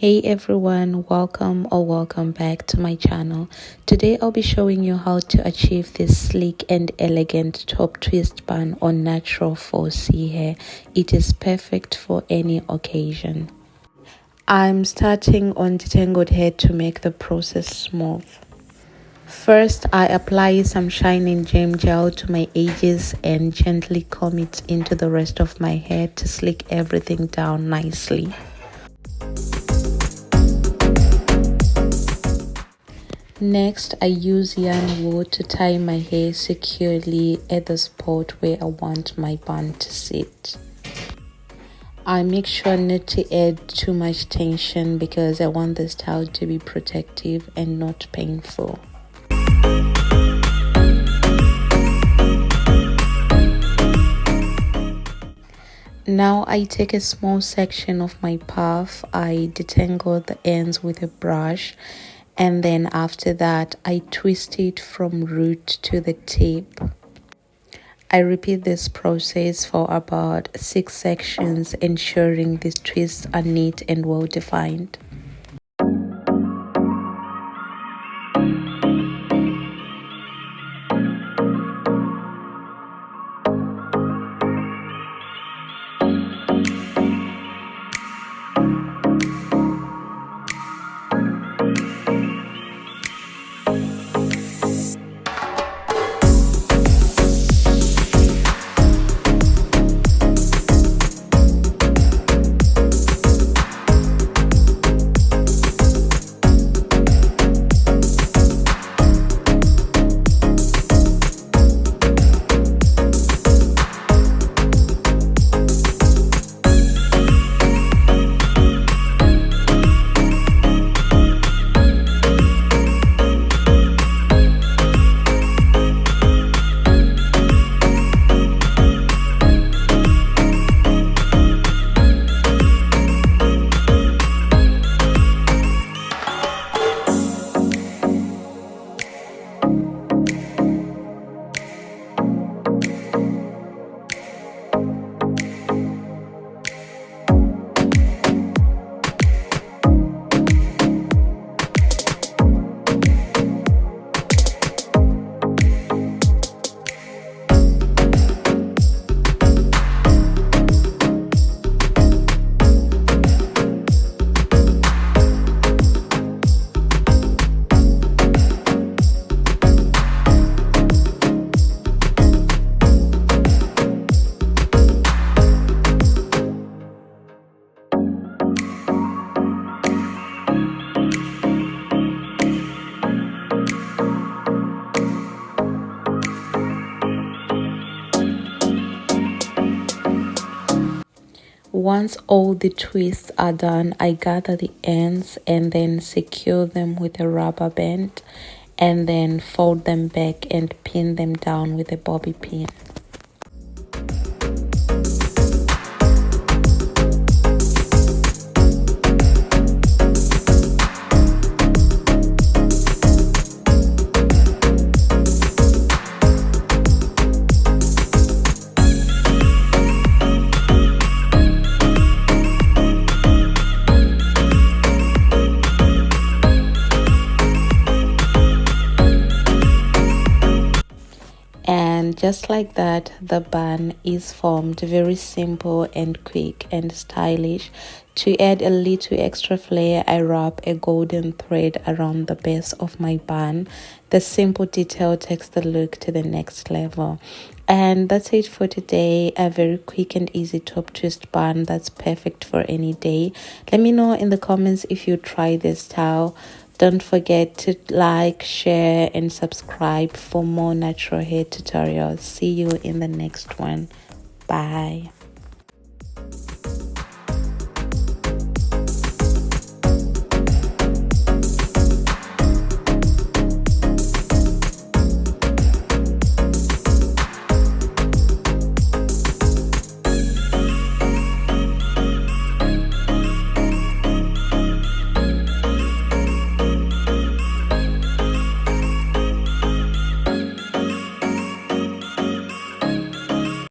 Hey everyone, welcome back to my channel. Today I'll be showing you how to achieve this sleek and elegant top twist bun on natural 4C hair. It is perfect for any occasion. I'm starting on detangled hair to make the process smooth. First, I apply some shining gem gel to my edges and gently comb it into the rest of my hair to slick everything down nicely. Next, I use yarn wool to tie my hair securely at the spot where I want my bun to sit. I make sure not to add too much tension because I want the style to be protective and not painful. Now I take a small section of my puff, I detangle the ends with a brush, and then after that I twist it from root to the tip. I repeat this process for about 6 sections, ensuring these twists are neat and well defined. Once all the twists are done, I gather the ends and then secure them with a rubber band and then fold them back and pin them down with a bobby pin. And just like that, the bun is formed. Very simple and quick and stylish. To add a little extra flair, I wrap a golden thread around the base of my bun. The simple detail takes the look to the next level. And that's it for today. A very quick and easy top twist bun that's perfect for any day. Let me know in the comments if you try this style. Don't forget to like, share, and subscribe for more natural hair tutorials. See you in the next one. Bye.